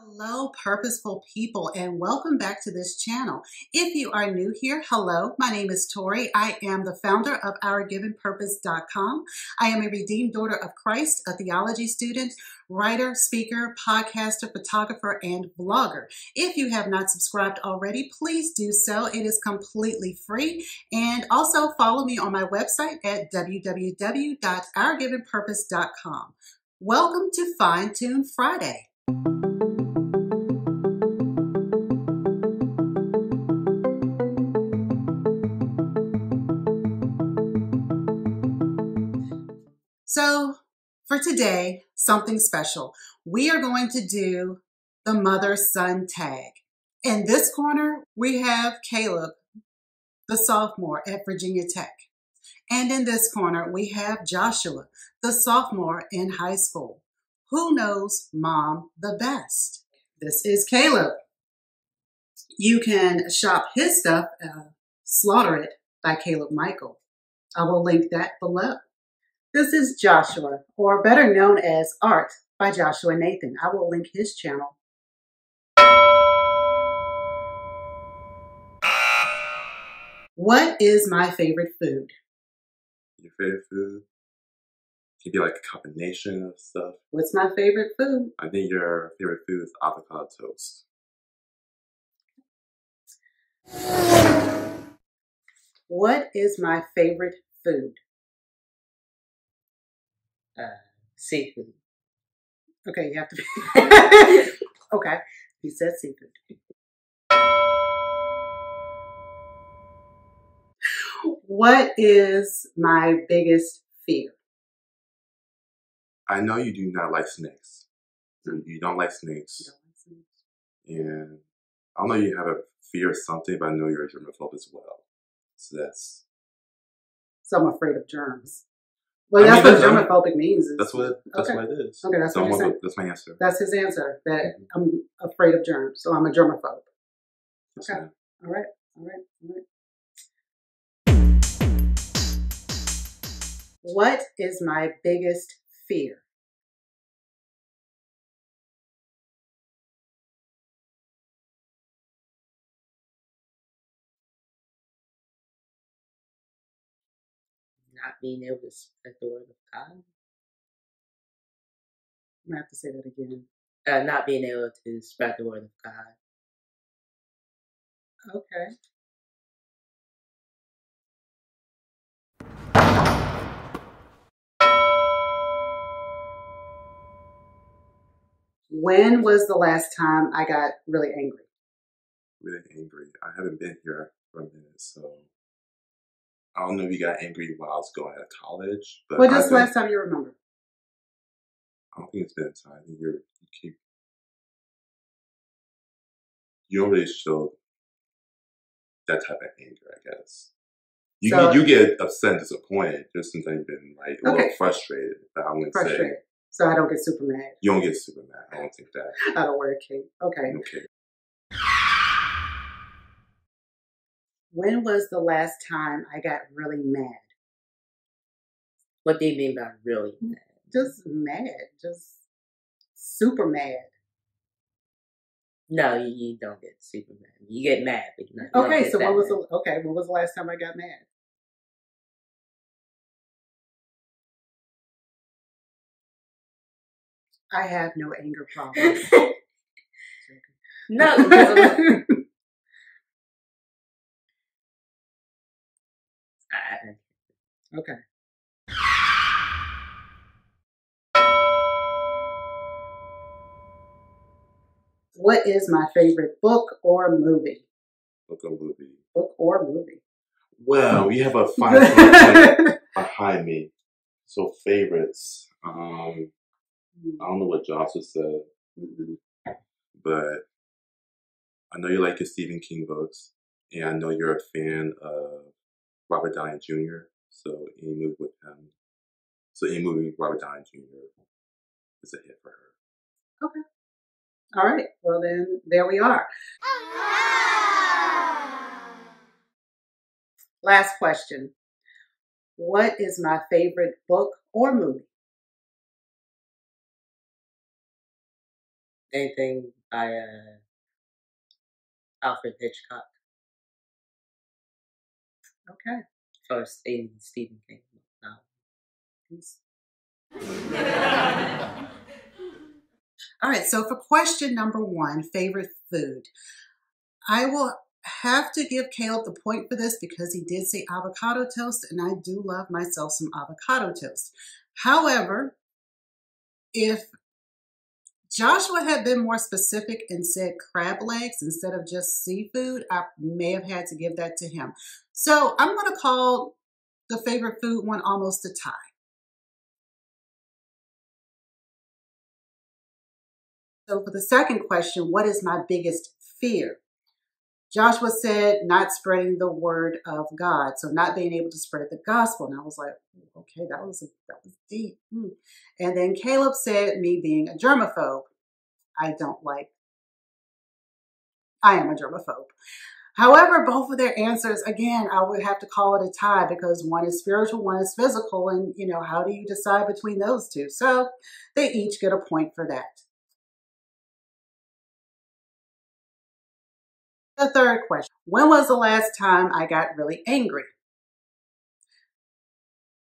Hello, purposeful people, and welcome back to this channel. If you are new here, hello, my name is Torrie. I am the founder of OurGivenPurpose.com. I am a redeemed daughter of Christ, a theology student, writer, speaker, podcaster, photographer, and vlogger. If you have not subscribed already, please do so. It is completely free. And also follow me on my website at www.OurGivenPurpose.com. Welcome to Fine Tune Friday. So for today, something special. We are going to do the mother-son tag. In this corner, we have Caleb, the sophomore at Virginia Tech. And in this corner, we have Joshua, the sophomore in high school. Who knows mom the best? This is Caleb. You can shop his stuff, Slaughter It by Caleb Michael. I will link that below. This is Joshua, or better known as Art by Joshua Nathan. I will link his channel. What is my favorite food? Your favorite food? Can be like a combination of stuff. What's my favorite food? I think your favorite food is avocado toast. What is my favorite food? Seafood. Okay, you have to be. Okay, he said seafood. What is my biggest fear? I know you do not like snakes. You don't like snakes. You don't like snakes? And I don't know you have a fear of something, but I know you're a germaphobe as well. So that's... So I'm afraid of germs. Well, that's what germophobic means. That's what it is. Okay, that's what you're saying. That's my answer. That's his answer, that I'm afraid of germs, so I'm a germaphobe. That's Okay. fine. All right. What is my biggest fear? Not being able to spread the word of God. I'm going to have to say that again. Not being able to spread the word of God. Okay. When was the last time I got really angry? Really angry. I haven't been here for a minute, so I don't know if you got angry while I was going to college. But Well, just last time you remember. I don't think it's been a time. I think you don't really show that type of anger, I guess. You get upset and disappointed. Just sometimes you've been like a little frustrated. But I wouldn't say. So I don't get super mad. You don't get super mad. I don't think that. I don't wear a cape. Okay. Okay. When was the last time I got really mad? What do you mean by really mad? Just mad. Just super mad. No, you don't get super mad. You get mad, but you okay, so when was the last time I got mad? I have no anger problems. No. Okay. What is my favorite book or movie? Book or movie? Book or movie. Well, we have a fine selection behind me. So favorites. I don't know what Joshua said, but I know you like your Stephen King books, and I know you're a fan of Robert Downey Jr. So any movie with him, any movie with Robert Downey Jr. is a hit for her. Okay. All right. Well, then there we are. Last question. What is my favorite book or movie? Anything by Alfred Hitchcock. Okay. Or Stephen King. No. All right, so for question number 1, favorite food. I will have to give Caleb the point for this because he did say avocado toast, and I do love myself some avocado toast. However, if Joshua had been more specific and said crab legs instead of just seafood, I may have had to give that to him. So I'm going to call the favorite food one almost a tie. So for the second question, what is my biggest fear? Joshua said not spreading the word of God, so not being able to spread the gospel. And I was like, okay, that was deep. And then Caleb said me being a germaphobe. I am a germaphobe. However, both of their answers, again, I would have to call it a tie because one is spiritual, one is physical. And, you know, how do you decide between those two? So they each get a point for that. The third question, when was the last time I got really angry?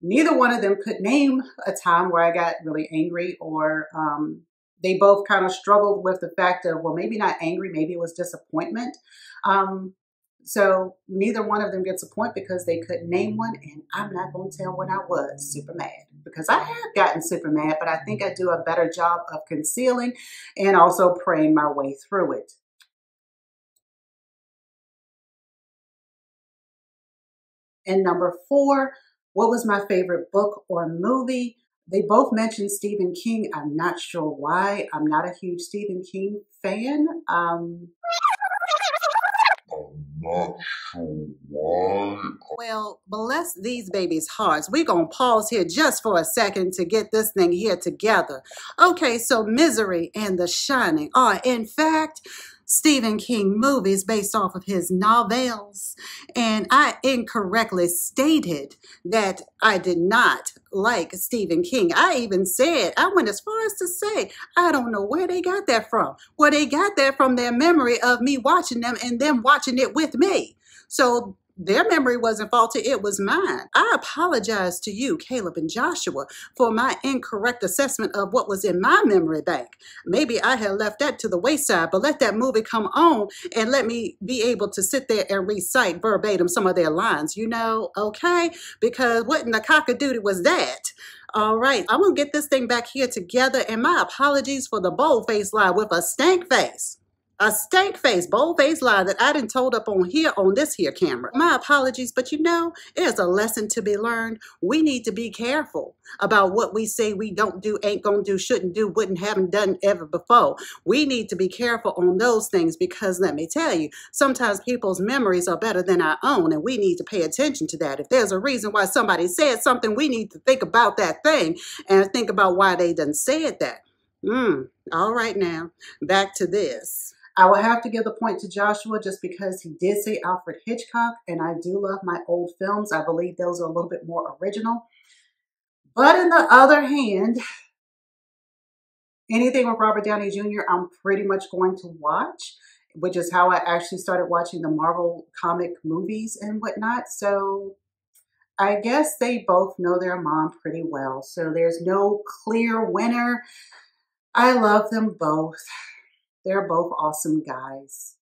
Neither one of them could name a time where I got really angry, or they both kind of struggled with the fact of, well, maybe not angry, maybe it was disappointment. So neither one of them gets a point because they couldn't name one, and I'm not going to tell when I was super mad because I have gotten super mad, but I think I do a better job of concealing and also praying my way through it. And number 4, what was my favorite book or movie? They both mentioned Stephen King. I'm not sure why. I'm not a huge Stephen King fan. I'm not sure why. Well, bless these babies' hearts. We're going to pause here just for a second to get this thing here together. Okay, so Misery and The Shining are, in fact, Stephen King movies based off of his novels. And I incorrectly stated that I did not like Stephen King. I even said, I went as far as to say, I don't know where they got that from. Well, they got that from their memory of me watching them and them watching it with me. So their memory wasn't faulty, it was mine. I apologize to you, Caleb and Joshua, for my incorrect assessment of what was in my memory bank. Maybe I had left that to the wayside, but let that movie come on and let me be able to sit there and recite verbatim some of their lines, you know, okay? Because what in the cockadoodle was that? All right, I'm gonna get this thing back here together, and my apologies for the bold-faced lie with a stank face. A stank face, bold face lie that I didn't told up on here on this here camera. My apologies, but you know, there's a lesson to be learned. We need to be careful about what we say we don't do, ain't gonna do, shouldn't do, wouldn't, haven't done ever before. We need to be careful on those things because let me tell you, sometimes people's memories are better than our own, and we need to pay attention to that. If there's a reason why somebody said something, we need to think about that thing and think about why they done said that. All right, now back to this. I will have to give the point to Joshua just because he did say Alfred Hitchcock, and I do love my old films. I believe those are a little bit more original. But on the other hand, anything with Robert Downey Jr., I'm pretty much going to watch, which is how I actually started watching the Marvel comic movies and whatnot. So I guess they both know their mom pretty well. So there's no clear winner. I love them both. They're both awesome guys.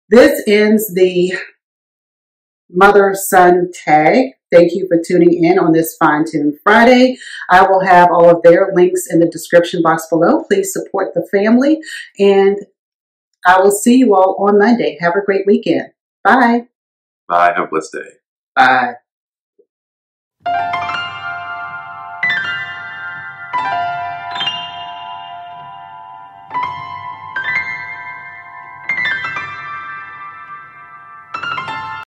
This ends the mother-son tag. Thank you for tuning in on this Fine Tune Friday. I will have all of their links in the description box below. Please support the family, and I will see you all on Monday. Have a great weekend. Bye. Bye. Have a blessed day. Bye.